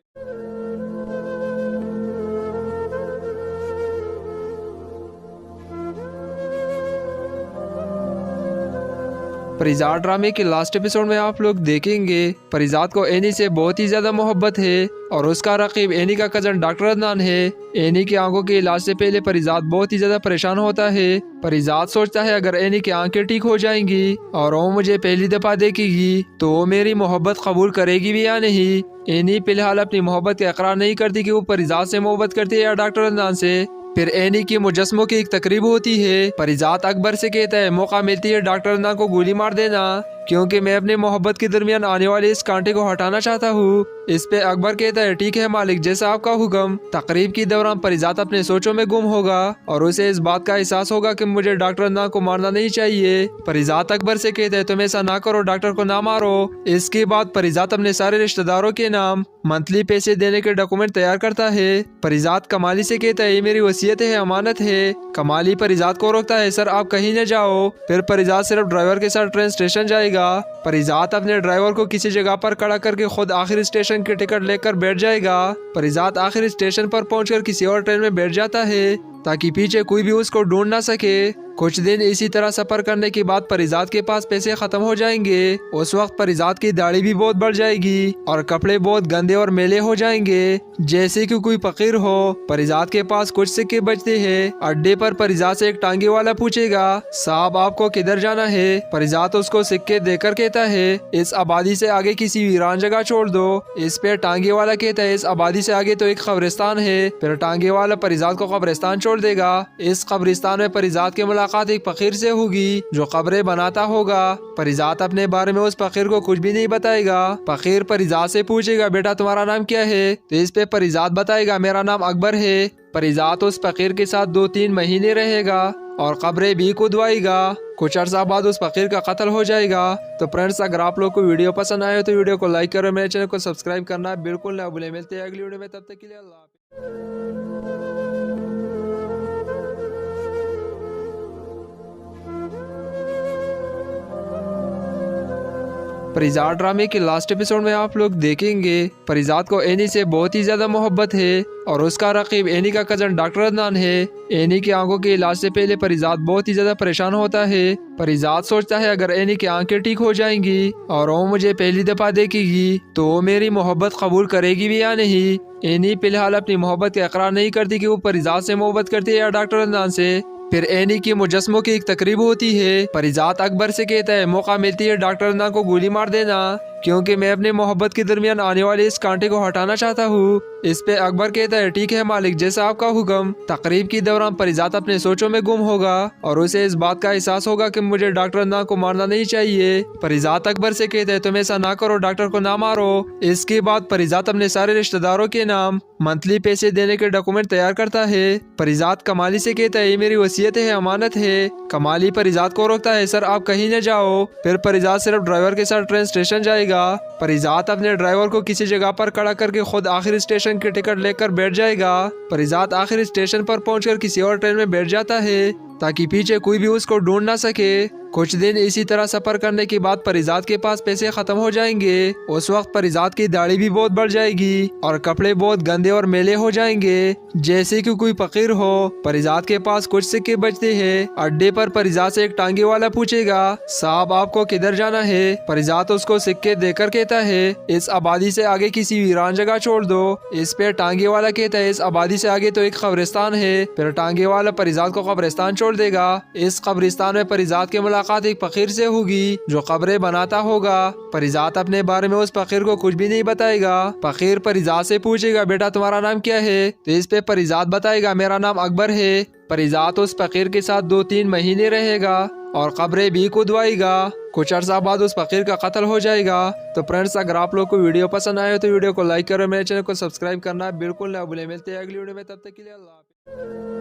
परिजात ड्रामे के लास्ट एपिसोड में आप लोग देखेंगे परिजात को एनी से बहुत ही ज्यादा मोहब्बत है और उसका रकीब एनी का कजन डॉक्टर अदनान है। एनी की आंखों के इलाज से पहले परिजात बहुत ही ज्यादा परेशान होता है। परिजात सोचता है अगर एनी की आंखें ठीक हो जाएंगी और वो मुझे पहली दफा देखेगी तो वो मेरी मोहब्बत कबूल करेगी भी या नहीं। एनी फिलहाल अपनी मोहब्बत का इकरार नहीं करती कि वो परिजात से मोहब्बत करती है या डॉक्टर अदनान से। फिर एनी की मुजस्मों की एक तकरीब होती है। परिजात अकबर से कहता है मौका मिलती है डॉक्टर अदनान को गोली मार देना, क्योंकि मैं अपने मोहब्बत के दरमियान आने वाले इस कांटे को हटाना चाहता हूँ। इस पे अकबर कहता है ठीक है मालिक, जैसा आपका हुक्म। तकरीब के दौरान परिजात अपने सोचों में गुम होगा और उसे इस बात का एहसास होगा कि मुझे डॉक्टर अदनान को मारना नहीं चाहिए। परिजात अकबर से कहता है तुम ऐसा ना करो, डॉक्टर को ना मारो। इसके बाद परिजात अपने सारे रिश्तेदारों के नाम मंथली पैसे देने के डॉक्यूमेंट तैयार करता है। परिजात कमाली से कहता है ये मेरी वसीयत है, अमानत है। कमाली परिजात को रोकता है, सर आप कहीं न जाओ। फिर परिजात सिर्फ ड्राइवर के साथ ट्रेन स्टेशन जाएगा। परिजात अपने ड्राइवर को किसी जगह पर खड़ा करके खुद आखिरी स्टेशन की टिकट लेकर बैठ जाएगा। परिजात आखिरी स्टेशन पर पहुंचकर किसी और ट्रेन में बैठ जाता है ताकि पीछे कोई भी उसको ढूंढ ना सके। कुछ दिन इसी तरह सफर करने के बाद परिजात के पास पैसे खत्म हो जाएंगे। उस वक्त परिजात की दाढ़ी भी बहुत बढ़ जाएगी और कपड़े बहुत गंदे और मैले हो जाएंगे, जैसे कि कोई फकीर हो। परिजात के पास कुछ सिक्के बचते हैं। अड्डे पर परिजात से एक टांगे वाला पूछेगा साहब आपको किधर जाना है। परिजात उसको सिक्के देकर कहता है इस आबादी से आगे किसी वीरान जगह छोड़ दो। इस पे टांगे वाला कहता है इस आबादी से आगे तो एक कब्रिस्तान है। फिर टांगे वाला परिजात को कब्रिस्तान छोड़ देगा। इस कब्रिस्तान में परिजात की मुलाकात एक फकीर से होगी जो कब्रें बनाता होगा। परिजात अपने बारे में उस फकीर को कुछ भी नहीं बताएगा। फकीर परिजात से पूछेगा बेटा तुम्हारा नाम क्या है, तो इस पे परिजात बताएगा मेरा नाम अकबर है। परिजात उस फकीर के साथ 2-3 महीने रहेगा और कब्रें भी खुदवाएगा। कुछ अर्सा बाद उस फकीर का कत्ल हो जाएगा। तो फ्रेंड्स अगर आप लोग को वीडियो पसंद आए तो वीडियो को लाइक करो, मेरे चैनल को सब्सक्राइब करना बिल्कुल ना भूलें। मिलते हैं अगली वीडियो में, तब तक के लिए अल्लाह हाफिज़। परिजात ड्रामे के लास्ट एपिसोड में आप लोग देखेंगे परिजात को एनी से बहुत ही ज्यादा मोहब्बत है और उसका रकीब एनी का कजन डॉक्टर अदनान है। एनी की आंखों के इलाज से पहले परिजात बहुत ही ज्यादा परेशान होता है। परिजात सोचता है अगर एनी की आंखें ठीक हो जाएंगी और वो मुझे पहली दफा देखेगी तो वो मेरी मोहब्बत कबूल करेगी भी या नहीं। एनी फिलहाल अपनी मोहब्बत का इकरार नहीं करती कि वो परिजात से मोहब्बत करती है या डॉक्टर अदनान से। फिर एनी की मुजस्मों की एक तकरीब होती है। परिजात अकबर से कहता है मौका मिलती है डॉक्टर अदनान को गोली मार देना, क्योंकि मैं अपने मोहब्बत के दरमियान आने वाले इस कांटे को हटाना चाहता हूँ। इस पे अकबर कहता है ठीक है मालिक, जैसा आपका हुक्म। तकरीब के दौरान परिजात अपने सोचों में गुम होगा और उसे इस बात का एहसास होगा कि मुझे डॉक्टर अदनान को मारना नहीं चाहिए। परिजात अकबर से कहता है तुम ऐसा ना करो, डॉक्टर को ना मारो। इसके बाद परिजात अपने सारे रिश्तेदारों के नाम मंथली पैसे देने के डॉक्यूमेंट तैयार करता है। परिजात कमाली से कहता है ये मेरी वसीयत है, अमानत है। कमाली परिजात को रोकता है, सर आप कहीं न जाओ। फिर परिजात सिर्फ ड्राइवर के साथ ट्रेन स्टेशन जाएगा। परिजात अपने ड्राइवर को किसी जगह पर खड़ा करके खुद आखिरी स्टेशन की टिकट लेकर बैठ जाएगा। परिजात आखिरी स्टेशन पर पहुंचकर किसी और ट्रेन में बैठ जाता है ताकि पीछे कोई भी उसको ढूंढ ना सके। कुछ दिन इसी तरह सफर करने के बाद परिजात के पास पैसे खत्म हो जाएंगे। उस वक्त परिजात की दाढ़ी भी बहुत बढ़ जाएगी और कपड़े बहुत गंदे और मैले हो जाएंगे, जैसे कि कोई फकीर हो। परिजात के पास कुछ सिक्के बचते हैं। अड्डे पर परिजात से एक टांगे वाला पूछेगा साहब आपको किधर जाना है। परिजात उसको सिक्के देकर कहता है इस आबादी से आगे किसी वीरान जगह छोड़ दो। इस पे टांगे वाला कहता है इस आबादी से आगे तो एक कब्रिस्तान है। फिर टांगे वाला परिजात को कब्रिस्तान छोड़ देगा। इस कब्रिस्तान में परिजात की मुलाकात एक फकीर से होगी जो कब्रें बनाता होगा। परिजात अपने बारे में उस फकीर को कुछ भी नहीं बताएगा। फकीर परिजात से पूछेगा बेटा तुम्हारा नाम क्या है, तो इस पे परिजात बताएगा मेरा नाम अकबर है। परिजात उस फकीर के साथ 2-3 महीने रहेगा और कब्रें भी खुदवाएगा। कुछ अर्सा बाद उस फकीर का कत्ल हो जाएगा। तो फ्रेंड्स अगर आप लोग को वीडियो पसंद आए तो वीडियो को लाइक करो, मेरे चैनल को सब्सक्राइब करना बिल्कुल ना भूलें। मिलते हैं अगली वीडियो में, तब तक के लिए अल्लाह हाफिज़।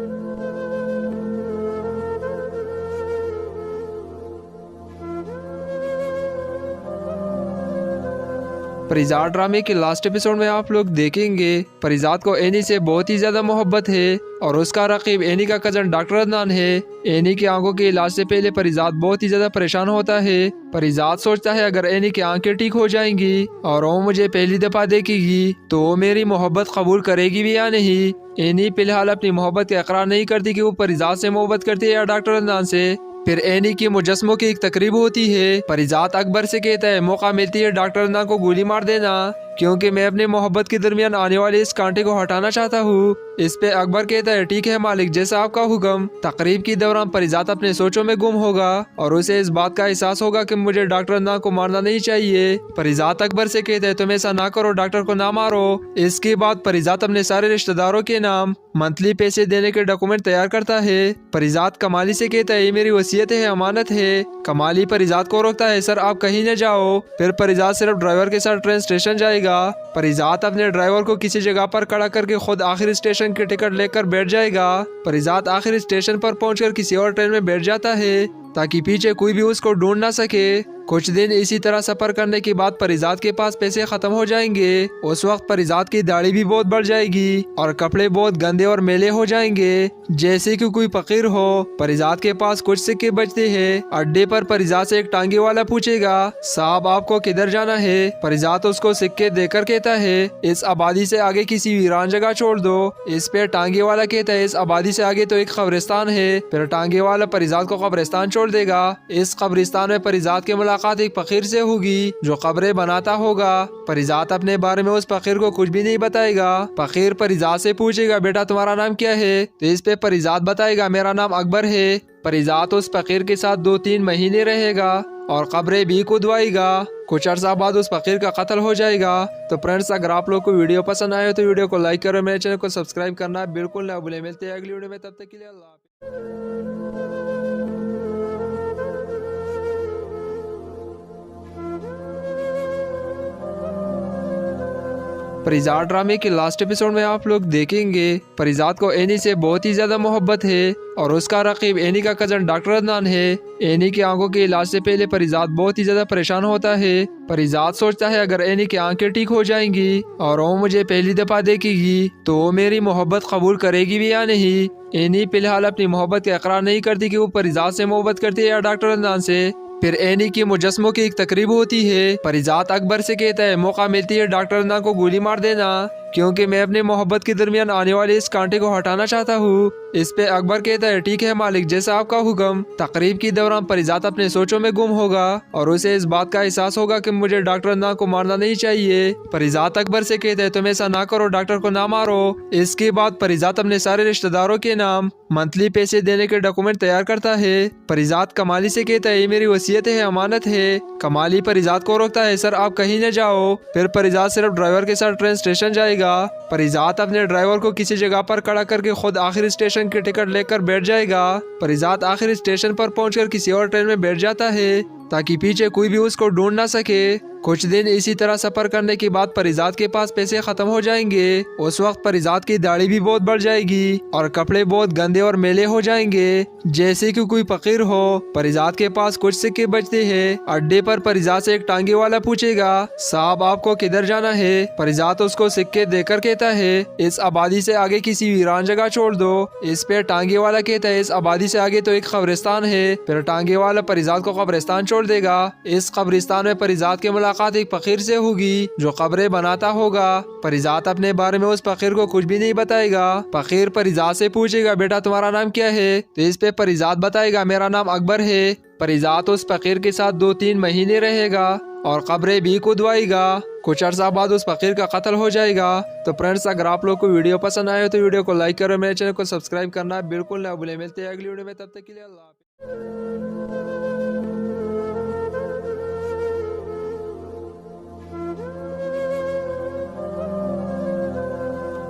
परिजात ड्रामे के लास्ट एपिसोड में आप लोग देखेंगे परिजात को एनी से बहुत ही ज्यादा मोहब्बत है और उसका रकीब एनी का कजन डॉक्टर अदनान है। एनी की आंखों के इलाज से पहले परिजात बहुत ही ज्यादा परेशान होता है। परिजात सोचता है अगर एनी की आंखें ठीक हो जाएंगी और वो मुझे पहली दफा देखेगी तो वो मेरी मोहब्बत कबूल करेगी भी या नहीं। एनी फिलहाल अपनी मोहब्बत का इकरार नहीं करती कि वो परिजात से मोहब्बत करती है या डॉक्टर अदनान से। फिर एनी की मुजस्मों की एक तकरीब होती है। परिजात अकबर से कहता है मौका मिलती है डॉक्टर अदनान को गोली मार देना, क्योंकि मैं अपनी मोहब्बत के दरमियान आने वाले इस कांटे को हटाना चाहता हूँ। इस पे अकबर कहता है ठीक है मालिक, जैसा आपका हुक्म। तकरीब के दौरान परिजात अपने सोचों में गुम होगा और उसे इस बात का एहसास होगा कि मुझे डॉक्टर अदनान को मारना नहीं चाहिए। परिजात अकबर से कहता है तुम ऐसा ना करो, डॉक्टर को ना मारो। इसके बाद परिजात अपने सारे रिश्तेदारों के नाम मंथली पैसे देने के डॉक्यूमेंट तैयार करता है। परिजात कमाली से कहता है ये मेरी वसीयत है, अमानत है। कमाली परिजात को रोकता है, सर आप कहीं न जाओ। फिर परिजात सिर्फ ड्राइवर के साथ ट्रेन स्टेशन जाएगा। परिजात अपने ड्राइवर को किसी जगह पर खड़ा करके खुद आखिरी स्टेशन की टिकट लेकर बैठ जाएगा। परिजात आखिरी स्टेशन पर पहुंचकर किसी और ट्रेन में बैठ जाता है ताकि पीछे कोई भी उसको ढूंढ ना सके। कुछ दिन इसी तरह सफर करने के बाद परिजात के पास पैसे खत्म हो जाएंगे। उस वक्त परिजात की दाढ़ी भी बहुत बढ़ जाएगी और कपड़े बहुत गंदे और मैले हो जाएंगे, जैसे कि कोई फकीर हो। परिजात के पास कुछ सिक्के बचते हैं। अड्डे पर परिजात से एक टांगे वाला पूछेगा साहब आपको किधर जाना है। परिजात उसको सिक्के देकर कहता है इस आबादी से आगे किसी वीरान जगह छोड़ दो। इस पे टांगे वाला कहता है इस आबादी से आगे तो एक कब्रिस्तान है। फिर टांगे वाला परिजात को कब्रिस्तान छोड़ देगा। इस कब्रिस्तान में परिजात के मुलाकात एक फकीर से होगी जो कब्रें बनाता होगा। परिजात अपने बारे में उस फकीर को कुछ भी नहीं बताएगा। फकीर परिजात से पूछेगा बेटा तुम्हारा नाम क्या है, तो इस पे परिजात बताएगा मेरा नाम अकबर है। परिजात उस फकीर के साथ 2-3 महीने रहेगा और कब्रें भी खुदवाएगा। कुछ अर्सा बाद उस फकीर का कत्ल हो जाएगा। तो फ्रेंड्स अगर आप लोग को वीडियो पसंद आए तो वीडियो को लाइक करो, मेरे चैनल को सब्सक्राइब करना बिल्कुल ना भूलें। मिलते हैं अगली वीडियो में, तब तक के लिए अल्लाह हाफ़िज़। परिजात ड्रामे के लास्ट एपिसोड में आप लोग देखेंगे परिजात को एनी से बहुत ही ज्यादा मोहब्बत है और उसका रकीब एनी का कजन डॉक्टर अदनान है। एनी की आंखों के इलाज से पहले परिजात बहुत ही ज्यादा परेशान होता है। परिजात सोचता है अगर एनी की आंखें ठीक हो जाएंगी और वो मुझे पहली दफा देखेगी तो वो मेरी मोहब्बत कबूल करेगी भी या नहीं। एनी फिलहाल अपनी मोहब्बत का इकरार नहीं करती कि वो परिजात से मोहब्बत करती है या डॉक्टर अदनान से। फिर एनी की मुजस्मों की एक तकरीब होती है। परिजात अकबर से कहता है मौका मिलती है डॉक्टर अदनान को गोली मार देना, क्योंकि मैं अपने मोहब्बत के दरमियान आने वाले इस कांटे को हटाना चाहता हूँ। इस पे अकबर कहता है ठीक है मालिक, जैसा आपका हुक्म। तकरीब के दौरान परिजात अपने सोचों में गुम होगा और उसे इस बात का एहसास होगा कि मुझे डॉक्टर अदनान को मारना नहीं चाहिए। परिजात अकबर से कहता है तुम ऐसा ना करो, डॉक्टर को ना मारो। इसके बाद परिजात अपने सारे रिश्तेदारों के नाम मंथली पैसे देने के डॉक्यूमेंट तैयार करता है। परिजात कमाली से कहता है ये मेरी वसीयत है, अमानत है। कमाली परिजात को रोकता है, सर आप कहीं न जाओ। फिर परिजात सिर्फ ड्राइवर के साथ ट्रेन स्टेशन जाएगा। परिजात अपने ड्राइवर को किसी जगह पर खड़ा करके खुद आखिरी स्टेशन की टिकट लेकर बैठ जाएगा। परिजात आखिरी स्टेशन पर पहुंचकर किसी और ट्रेन में बैठ जाता है ताकि पीछे कोई भी उसको ढूंढ ना सके। कुछ दिन इसी तरह सफर करने के बाद परिजात के पास पैसे खत्म हो जाएंगे। उस वक्त परिजात की दाढ़ी भी बहुत बढ़ जाएगी और कपड़े बहुत गंदे और मैले हो जाएंगे, जैसे कि कोई फकीर हो। परिजात के पास कुछ सिक्के बचते हैं। अड्डे पर परिजात से एक टांगे वाला पूछेगा साहब आपको किधर जाना है। परिजात उसको सिक्के देकर कहता है इस आबादी से आगे किसी वीरान जगह छोड़ दो। इस पे टांगे वाला कहता है इस आबादी से आगे तो एक कब्रिस्तान है। फिर टांगे वाला परिजात को कब्रिस्तान छोड़ देगा। इस कब्रिस्तान में परिजात के मुलाकात एक फकीर से होगी जो कब्रें बनाता होगा। परिजात अपने बारे में उस फकीर को कुछ भी नहीं बताएगा। फकीर परिजात से पूछेगा बेटा तुम्हारा नाम क्या है, तो इस पे परिजात बताएगा मेरा नाम अकबर है। परिजात उस फकीर के साथ 2-3 महीने रहेगा और कब्रें भी खुदवाएगा। कुछ अर्सा बाद उस फकीर का कत्ल हो जाएगा। तो फ्रेंड्स अगर आप लोग को वीडियो पसंद आए तो वीडियो को लाइक करो, मेरे चैनल को सब्सक्राइब करना बिल्कुल ना भूलें। मिलते हैं अगली वीडियो में, तब तक के लिए अल्लाह हाफ़िज़।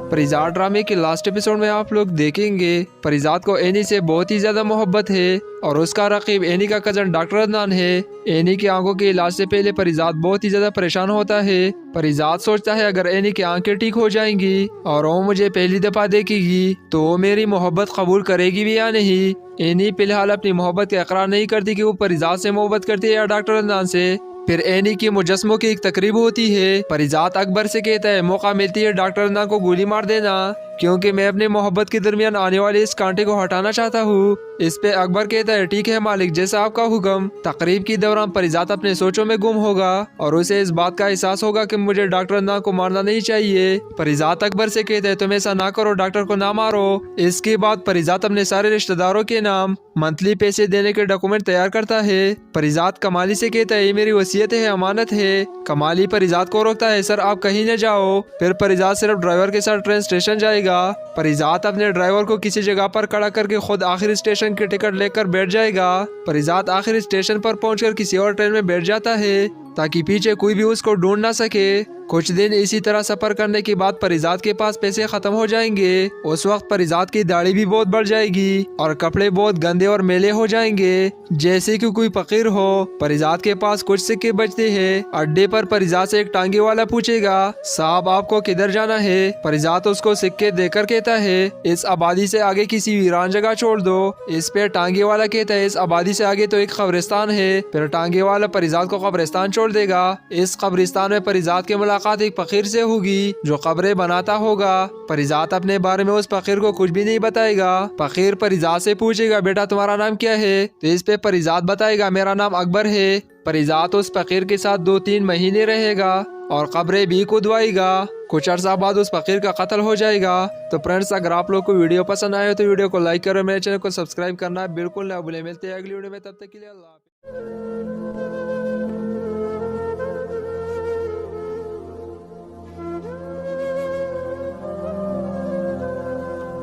परिजात ड्रामे के लास्ट एपिसोड में आप लोग देखेंगे परिजात को एनी से बहुत ही ज्यादा मोहब्बत है और उसका रकीब एनी का कजन डॉक्टर अदनान है। एनी की आंखों के इलाज से पहले परिजात बहुत ही ज्यादा परेशान होता है। परिजात सोचता है अगर एनी की आंखें ठीक हो जाएंगी और वो मुझे पहली दफा देखेगी तो वो मेरी मोहब्बत कबूल करेगी भी या नहीं। एनी फिलहाल अपनी मोहब्बत का इकरार नहीं करती कि वो परिजात से मोहब्बत करती है या डॉक्टर अदनान से। फिर एनी की मुजस्मों की एक तकरीब होती है। परिजात अकबर से कहता है मौका मिलती है डॉक्टर अदनान को गोली मार देना, क्योंकि मैं अपनी मोहब्बत के दरमियान आने वाले इस कांटे को हटाना चाहता हूँ। इस पे अकबर कहता है ठीक है मालिक, जैसा आपका हुक्म। तकरीब के दौरान परिजात अपने सोचों में गुम होगा और उसे इस बात का एहसास होगा कि मुझे डॉक्टर अदनान को मारना नहीं चाहिए। परिजात अकबर से कहते हैं तुम ऐसा ना करो, डॉक्टर को ना मारो। इसके बाद परिजात अपने सारे रिश्तेदारों के नाम मंथली पैसे देने के डॉक्यूमेंट तैयार करता है। परिजात कमाली से कहता है ये मेरी वसीयत है, अमानत है। कमाली परिजात को रोकता है सर आप कहीं न जाओ। फिर परिजात सिर्फ ड्राइवर के साथ ट्रेन स्टेशन जाएगा। परिजात अपने ड्राइवर को किसी जगह पर खड़ा करके खुद आखिरी स्टेशन की टिकट लेकर बैठ जाएगा। परिजात आखिरी स्टेशन पर पहुंचकर किसी और ट्रेन में बैठ जाता है ताकि पीछे कोई भी उसको ढूंढ ना सके। कुछ दिन इसी तरह सफर करने के बाद परिजात के पास पैसे खत्म हो जाएंगे। उस वक्त परिजात की दाढ़ी भी बहुत बढ़ जाएगी और कपड़े बहुत गंदे और मैले हो जाएंगे, जैसे कि कोई फकीर हो। परिजात के पास कुछ सिक्के बचते हैं। अड्डे पर परिजात से एक टांगे वाला पूछेगा साहब आपको किधर जाना है। परिजात उसको सिक्के देकर कहता है इस आबादी से आगे किसी वीरान जगह छोड़ दो। इस पे टांगे वाला कहता है इस आबादी से आगे तो एक कब्रिस्तान है। फिर टांगे वाला परिजात को कब्रिस्तान छोड़ देगा। इस कब्रिस्तान में परिजात के मुलाकात एक फकीर से होगी जो कब्रें बनाता होगा। परिजात अपने बारे में उस फकीर को कुछ भी नहीं बताएगा। फकीर परिजात से पूछेगा बेटा तुम्हारा नाम क्या है, तो इस पे परिजात बताएगा मेरा नाम अकबर है। परिजात उस फकीर के साथ 2-3 महीने रहेगा और कब्रें भी खुदवाएगा। कुछ अर्सा बाद उस फकीर का कत्ल हो जाएगा। तो फ्रेंड्स अगर आप लोग को वीडियो पसंद आए तो वीडियो को लाइक करो, मेरे चैनल को सब्सक्राइब करना बिल्कुल ना भूलें। मिलते हैं अगली वीडियो में, तब तक के लिए अल्लाह हाफिज़।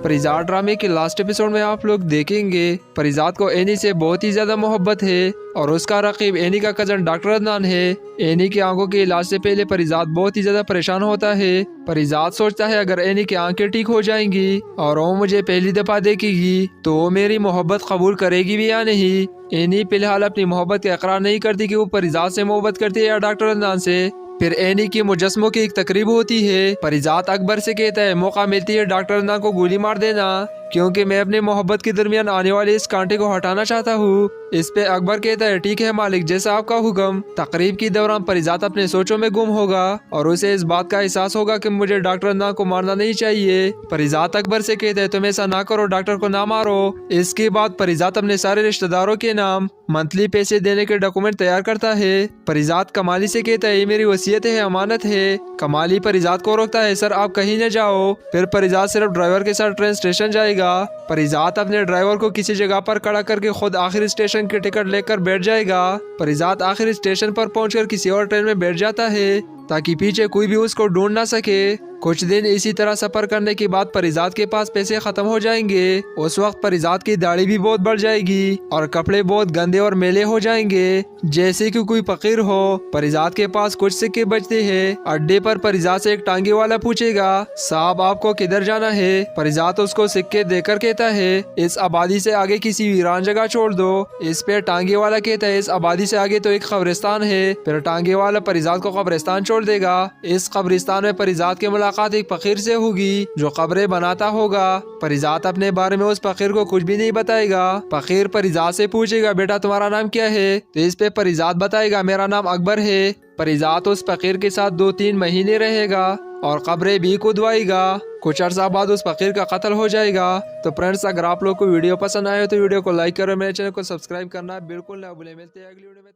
परिजात ड्रामे के लास्ट एपिसोड में आप लोग देखेंगे परिजात को एनी से बहुत ही ज्यादा मोहब्बत है और उसका रकीब एनी का कजन डॉक्टर अदनान है। एनी की आंखों के इलाज से पहले परिजात बहुत ही ज्यादा परेशान होता है। परिजात सोचता है अगर एनी की आंखें ठीक हो जाएंगी और वो मुझे पहली दफा देखेगी तो वो मेरी मोहब्बत कबूल करेगी भी या नहीं। एनी फिलहाल अपनी मोहब्बत का इकरार नहीं करती कि वो परिजात से मोहब्बत करती है या डॉक्टर अदनान से। फिर एनी की मुजस्मों की एक तकरीब होती है। परिजात अकबर से कहता है मौका मिलती है डॉक्टर अदनान को गोली मार देना, क्योंकि मैं अपने मोहब्बत के दरमियान आने वाले इस कांटे को हटाना चाहता हूँ। इस पे अकबर कहता है ठीक है मालिक, जैसा आपका हुक्म। तकरीब के दौरान परिजात अपने सोचों में गुम होगा और उसे इस बात का एहसास होगा कि मुझे डॉक्टर अदनान को मारना नहीं चाहिए। परिजात अकबर से कहता है तुम ऐसा ना करो, डॉक्टर को ना मारो। इसके बाद परिजात अपने सारे रिश्तेदारों के नाम मंथली पैसे देने के डॉक्यूमेंट तैयार करता है। परिजात कमाली से कहता है ये मेरी वसीयत है, अमानत है। कमाली परिजात को रोकता है सर आप कहीं न जाओ। फिर परिजात सिर्फ ड्राइवर के साथ ट्रेन स्टेशन जाएगा। परिजात अपने ड्राइवर को किसी जगह पर खड़ा करके खुद आखिरी स्टेशन की टिकट लेकर बैठ जाएगा। परिजात आखिरी स्टेशन पर पहुंचकर किसी और ट्रेन में बैठ जाता है ताकि पीछे कोई भी उसको ढूंढ ना सके। कुछ दिन इसी तरह सफर करने के बाद परिजात के पास पैसे खत्म हो जाएंगे। उस वक्त परिजात की दाढ़ी भी बहुत बढ़ जाएगी और कपड़े बहुत गंदे और मैले हो जाएंगे, जैसे कि कोई फकीर हो। परिजात के पास कुछ सिक्के बचते हैं। अड्डे पर परिजात से एक टांगे वाला पूछेगा साहब आपको किधर जाना है। परिजात उसको सिक्के देकर कहता है इस आबादी से आगे किसी वीरान जगह छोड़ दो। इस पे टांगे वाला कहता है इस आबादी से आगे तो एक कब्रिस्तान है। फिर टांगे वाला परिजात को कब्रिस्तान छोड़ देगा। इस कब्रिस्तान में परिजात के मुलाकात एक फकीर से होगी जो कब्रें बनाता होगा। परिजात अपने बारे में उस फकीर को कुछ भी नहीं बताएगा। फकीर परिजात से पूछेगा बेटा तुम्हारा नाम क्या है, तो इस पे परिजात बताएगा मेरा नाम अकबर है। परिजात उस फकीर के साथ 2-3 महीने रहेगा और कब्रें भी खुदवाएगा। कुछ अर्सा बाद उस फकीर का कत्ल हो जाएगा। तो फ्रेंड्स अगर आप लोग को वीडियो पसंद आए तो वीडियो को लाइक करो, मेरे चैनल को सब्सक्राइब करना बिल्कुल ना भूलें। मिलते हैं अगली वीडियो में।